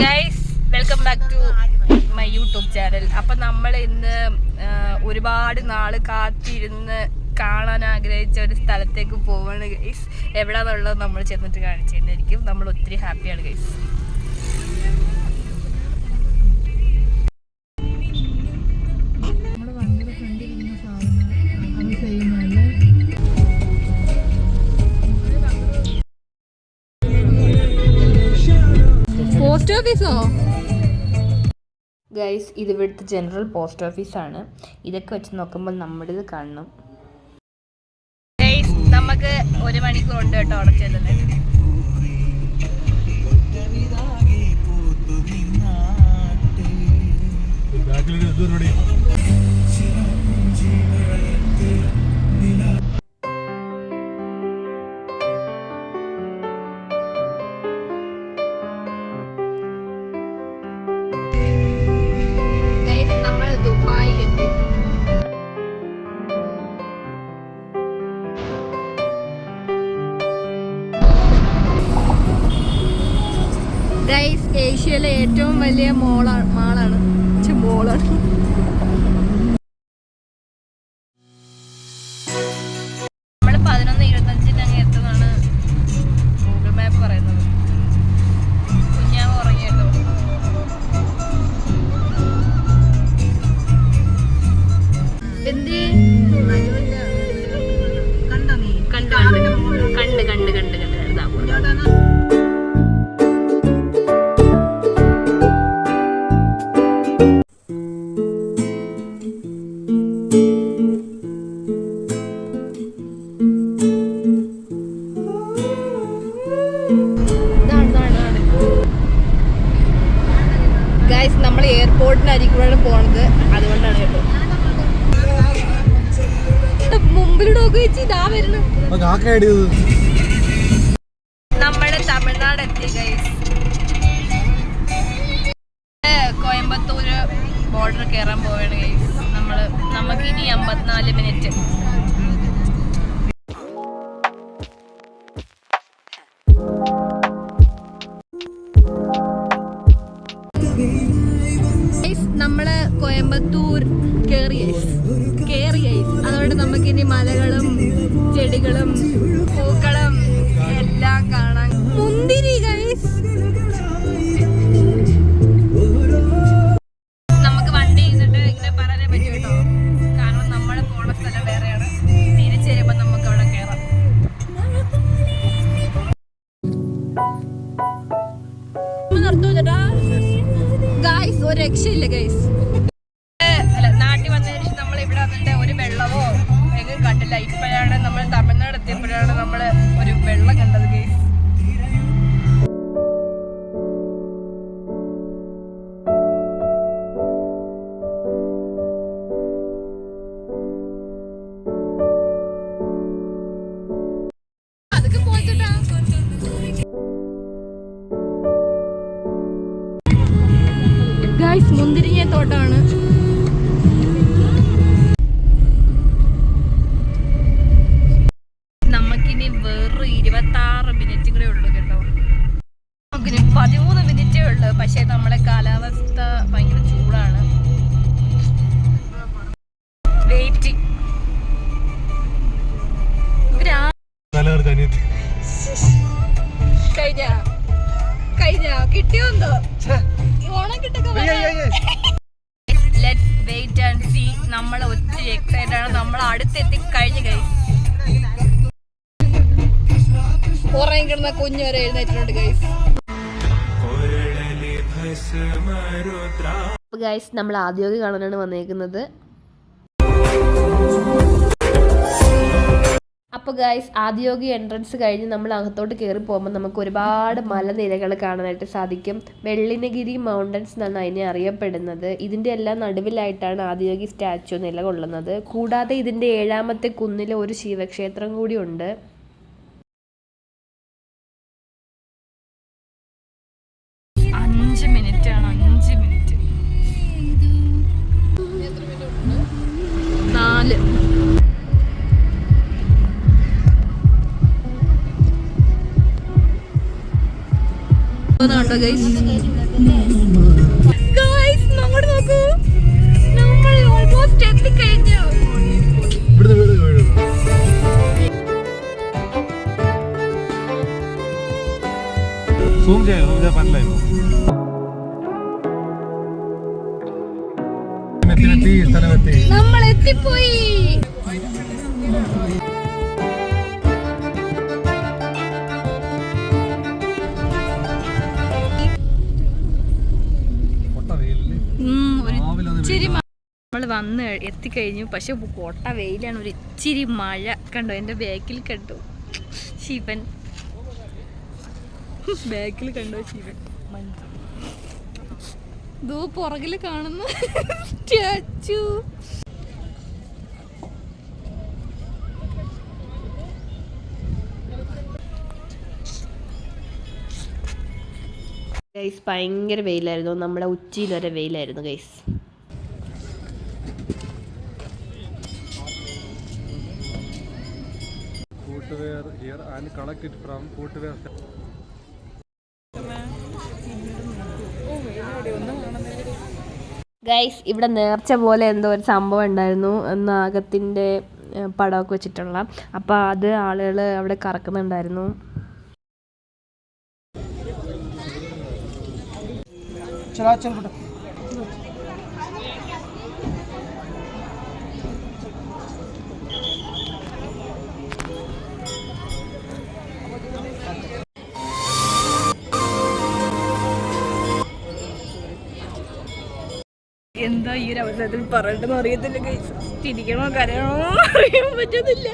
Guys welcome back to my YouTube channel. അപ്പം നമ്മൾ ഇന്ന് ഒരുപാട് നാള് കാത്തിരുന്ന് കാണാൻ ആഗ്രഹിച്ച ഒരു സ്ഥലത്തേക്ക് പോവാണ് ഗൈസ്. എവിടാന്നുള്ളത് നമ്മൾ ചെന്നിട്ട് കാണിച്ചു തന്നെയായിരിക്കും. നമ്മൾ ഒത്തിരി ഹാപ്പിയാണ് ഗൈസ്. Post ഓഫീസോ guys? ഇത് ഇവിടുത്തെ ജനറൽ പോസ്റ്റ് ഓഫീസാണ്. ഇതൊക്കെ വെച്ച് നോക്കുമ്പോൾ നമ്മുടേത് കാണണം ഗൈസ്. നമുക്ക് 1 മണിക്കൂർ ഉണ്ട് കേട്ടോ അവിടെ ചെല്ലുന്നത്. ഗൈസ് ഏഷ്യയിലെ ഏറ്റവും വലിയ മാളാണ്. നമ്മൾ 11:25 അങ്ങ് എത്തുന്നതാണ് ഗൂഗിൾ മാപ്പ് പറയുന്നത്. കുഞ്ഞാവ് ഉറങ്ങിയല്ലോ. കണ്ട് ഗൈസ് നമ്മൾ എയർപോർട്ടിനരികൂടെയാണ് പോണത്, അതുകൊണ്ടാണ് കേട്ടോ. മുമ്പിലൂടെ വെച്ച് ഇതാ വരുന്നു. നമ്മള് തമിഴ്നാട് എത്തി ഗൈസ്. കോയമ്പത്തൂര് ബോർഡർ കയറാൻ പോവാണ് ഗൈസ്. നമുക്കിനി 54 മിനിറ്റ്. നമ്മള് കോയമ്പത്തൂർ കേറി ഗൈസ്. അതുകൊണ്ട് നമുക്കിനി മലകളും ചെടികളും പൂക്കളും എല്ലാം കാണാൻ. മുന്തിരി ഗൈസ്. നമുക്ക് വണ്ടി ചെയ്തിട്ട് ഇങ്ങനെ പറയാനേ പറ്റും കേട്ടോ, കാരണം നമ്മള് പോണ സ്ഥലം വേറെയാണ്. തിരിച്ചു വരുമ്പോ നമുക്ക് അവിടെ കയറാം. നിർത്തൂ ചേട്ടാ ഗൈസ്. ഒരു രക്ഷയില്ല ഗൈസ്. നാട്ടിൽ വന്നതിന് ശേഷം നമ്മൾ ഇവിടെ വന്നിട്ട് ഒരു വെള്ളമോ എങ്ങും കണ്ടില്ല. ഇപ്പോഴാണ് നമ്മൾ തമിഴ്നാട് എത്തിയപ്പോഴാണ് നമ്മൾ ഒരു വെള്ളം കണ്ടത് ഗൈസ്. അതൊക്കെ പോയിട്ടാ ഗൈസ്. മുന്തിരിങ്ങ തോട്ടാണ്. നമുക്കിനി വെറും 26 മിനിറ്റ് കൂടെ ഉള്ളു കേട്ടോ. നമുക്കിനി 13 മിനിറ്റേ ഉള്ളു. പക്ഷെ നമ്മളെ കാലാവസ്ഥ ഭയങ്കര ചൂടാണ്. വെയിറ്റ് കഴിഞ്ഞ കിട്ടിയോന്തോ ഓണം കിട്ടൊക്കെ. Let's wait and see. നമ്മൾ ഒത്തിരി എക്സൈറ്റഡ് ആണ്. നമ്മൾ അടുത്തെത്തി കഴിഞ്ഞു ഗൈസ്. ഉറങ്ങി കിടന്ന കുഞ്ഞു വരെ എഴുന്നേറ്റിട്ടുണ്ട് ഗൈസ്. ഗൈസ് നമ്മൾ ആദ്യമൊക്കെ കാണാനാണ് വന്നേക്കുന്നത്. അപ്പോൾ ഗൈസ് ആദ്യോഗി എൻട്രൻസ് കഴിഞ്ഞ് നമ്മൾ അകത്തോട്ട് കയറി പോകുമ്പോൾ നമുക്ക് ഒരുപാട് മലനിരകൾ കാണാനായിട്ട് സാധിക്കും. വെള്ളിനഗിരി മൗണ്ടൻസ് എന്നാണ് അതിനെ അറിയപ്പെടുന്നത്. ഇതിൻ്റെ എല്ലാം നടുവിലായിട്ടാണ് ആദിയോഗി സ്റ്റാച്ചു നിലകൊള്ളുന്നത്. കൂടാതെ ഇതിൻ്റെ 7ാമത്തെ കുന്നിൽ ഒരു ശിവക്ഷേത്രം കൂടിയുണ്ട്. മിനിറ്റ് 4 കണ്ടോ ഗൈസ്. നോക്കൂ, നമ്മൾ ഓൾമോസ്റ്റ് എത്തിക്കഴിഞ്ഞു. നമ്മൾ എത്തിപ്പോയി. നമ്മൾ വന്ന് എത്തിക്കഴിഞ്ഞു. പക്ഷെ കോട്ട വെയിലാണ്, ഒരു ഇച്ചിരി മഴ. കണ്ടോ എൻ്റെ ബാക്കിൽ കണ്ടു ശിവൻ, ബാക്കിൽ കണ്ടോ ശിവൻ. ദോ പുറകിൽ കാണുന്ന സ്റ്റാച്ചു. ഗൈസ് ഭയങ്കര വെയിലായിരുന്നു, നമ്മുടെ ഉച്ചയിൽ വരെ വെയിലായിരുന്നു guys. footwear here and collect it from footwear. Guys ഇവിടെ നേർച്ച പോലെ എന്തോ ഒരു സംഭവം ഉണ്ടായിരുന്നു, നാഗത്തിൻ്റെ പടമൊക്കെ വെച്ചിട്ടുള്ള. അപ്പോൾ അത് ആളുകൾ അവിടെ കറക്കുന്നുണ്ടായിരുന്നു. എന്താ ഈ ഒരു അവസരത്തിൽ പറയണ്ടെന്ന് അറിയത്തില്ല ഗൈസ്. ചിരിക്കണോ കരയണോ അറിയാൻ പറ്റുന്നില്ല.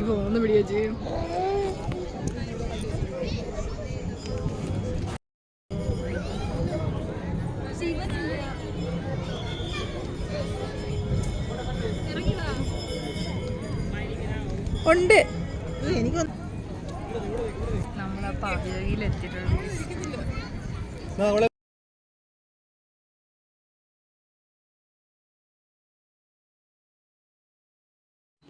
ഫോന്ന് പിടിയോ ചെയ്യും. ഉണ്ട്, നമ്മളപ്പോ ആദ്യയിലെത്തിയിട്ടുണ്ട്.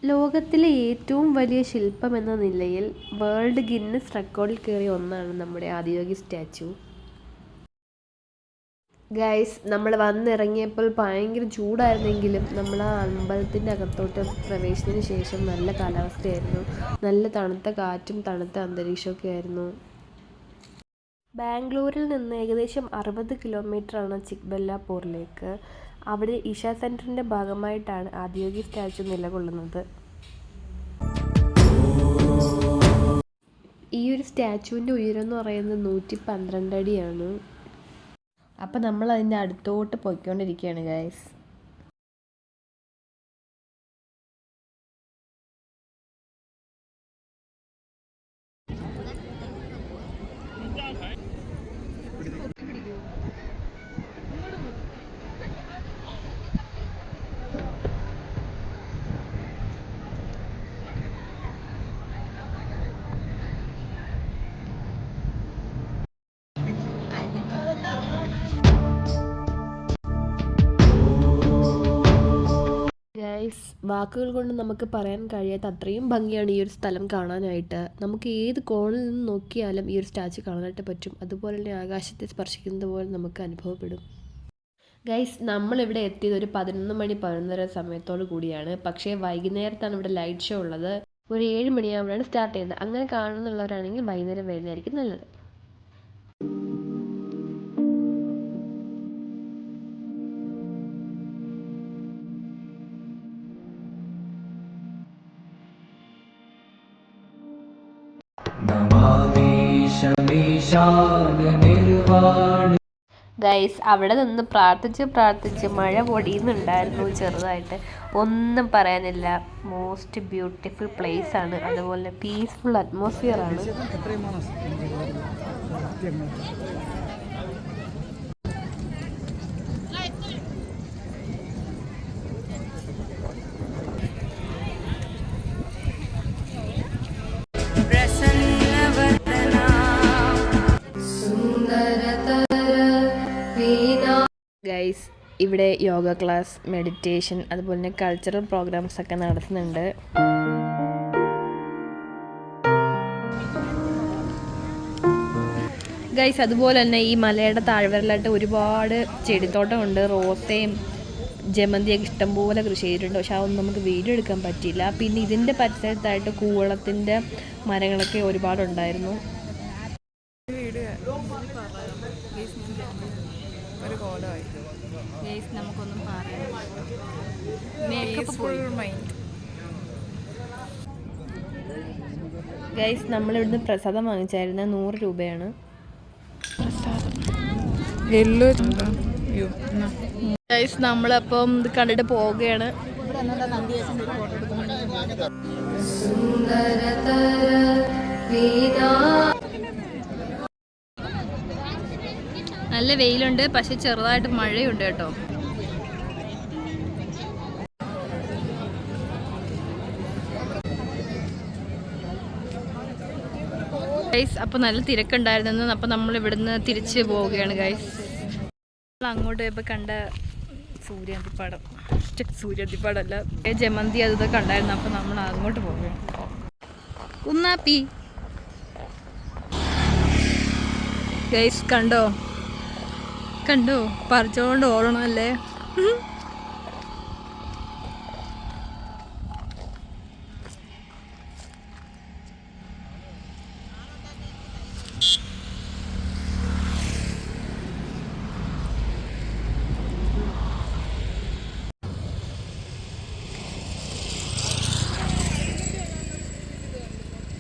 ലോകത്തിലെ ഏറ്റവും വലിയ ശില്പം എന്ന നിലയിൽ വേൾഡ് ഗിന്നസ് റെക്കോർഡിൽ കയറിയ ഒന്നാണ് നമ്മുടെ ആദിയോഗി സ്റ്റാച്ചു. ഗൈസ് നമ്മൾ വന്നിറങ്ങിയപ്പോൾ ഭയങ്കര ചൂടായിരുന്നെങ്കിലും നമ്മൾ ആ അമ്പലത്തിൻ്റെ അകത്തോട്ട് പ്രവേശനത്തിന് ശേഷം നല്ല കാലാവസ്ഥയായിരുന്നു, നല്ല തണുത്ത കാറ്റും തണുത്ത അന്തരീക്ഷമൊക്കെ ആയിരുന്നു. ബാംഗ്ലൂരിൽ നിന്ന് ഏകദേശം 60 കിലോമീറ്ററാണ് ചിക്ബല്ലാപൂരിലേക്ക്. അവിടെ ഇഷ സെൻറ്ററിൻ്റെ ഭാഗമായിട്ടാണ് ആദിയോഗി സ്റ്റാച്ചു നിലകൊള്ളുന്നത്. ഈ ഒരു സ്റ്റാച്ചുവിൻ്റെ ഉയരം എന്ന് പറയുന്നത് 112 അടിയാണ്. അപ്പം നമ്മൾ അതിൻ്റെ അടുത്തോട്ട് പോയിക്കൊണ്ടിരിക്കുകയാണ് ഗൈസ്. വാക്കുകൾ കൊണ്ട് നമുക്ക് പറയാൻ കഴിയാത്ത അത്രയും ഭംഗിയാണ് ഈ ഒരു സ്ഥലം കാണാനായിട്ട്. നമുക്ക് ഏത് കോണിൽ നിന്ന് നോക്കിയാലും ഈ ഒരു സ്റ്റാച്ചു കാണാനായിട്ട് പറ്റും. അതുപോലെ തന്നെ ആകാശത്തെ സ്പർശിക്കുന്നത് പോലെ നമുക്ക് അനുഭവപ്പെടും. ഗൈസ് നമ്മളിവിടെ എത്തിയത് ഒരു 11 മണി 11:30 സമയത്തോടു കൂടിയാണ്. പക്ഷേ വൈകുന്നേരത്താണ് ഇവിടെ ലൈറ്റ് ഷോ ഉള്ളത്. ഒരു 7 മണിയാകുമ്പോഴാണ് സ്റ്റാർട്ട് ചെയ്യുന്നത്. അങ്ങനെ കാണുന്നുള്ളവരാണെങ്കിൽ വൈകുന്നേരം വരുന്നതായിരിക്കും നല്ലത്. ഗൈസ് അവിടെ നിന്ന് പ്രാർത്ഥിച്ച് മഴ പൊടിയുന്നുണ്ടായിരുന്നു ചെറുതായിട്ട്. ഒന്നും പറയാനില്ല, മോസ്റ്റ് ബ്യൂട്ടിഫുൾ പ്ലേസ് ആണ്, അതുപോലെ പീസ്ഫുൾ അറ്റ്മോസ്ഫിയർ ആണ്. ഗൈസ് ഇവിടെ യോഗ ക്ലാസ്, മെഡിറ്റേഷൻ, അതുപോലെ തന്നെ കൾച്ചറൽ പ്രോഗ്രാംസ് ഒക്കെ നടത്തുന്നുണ്ട്. ഗൈസ് അതുപോലെ തന്നെ ഈ മലയുടെ താഴ്വരലായിട്ട് ഒരുപാട് ചെടിത്തോട്ടമുണ്ട്. റോസയും ജമന്തിയൊക്കെ ഇഷ്ടംപോലെ കൃഷി ചെയ്തിട്ടുണ്ട്. പക്ഷെ അതൊന്നും നമുക്ക് വീഡിയോ എടുക്കാൻ പറ്റിയില്ല. പിന്നെ ഇതിൻ്റെ പരിസരത്തായിട്ട് കൂവളത്തിൻ്റെ മരങ്ങളൊക്കെ ഒരുപാടുണ്ടായിരുന്നു. നമുക്കൊന്നും പറയാം. ഗൈസ് നമ്മളിവിടുന്ന് പ്രസാദം വാങ്ങിച്ചായിരുന്നു. 100 രൂപയാണ് ഗൈസ്. നമ്മളപ്പം ഇത് കണ്ടിട്ട് പോവുകയാണ്. നല്ല വെയിലുണ്ട്, പക്ഷെ ചെറുതായിട്ട് മഴയുണ്ട് കേട്ടോ. ഗൈസ് അപ്പോൾ നല്ല തിരക്കുണ്ടായിരുന്നു. അപ്പോൾ നമ്മൾ ഇവിടുന്ന് തിരിച്ച് പോവുകയാണ് ഗൈസ്. അങ്ങോട്ട് പോയപ്പോൾ കണ്ട സൂര്യന്തിപ്പാടല്ല ജമന്തി അതൊക്കെ ഉണ്ടായിരുന്നു. അപ്പോൾ നമ്മൾ അങ്ങോട്ട് പോവുകയാണ്. കുന്നാപ്പി ഗൈസ് കണ്ടോ പറിച്ചോണ്ട് ഓടണമല്ലേ.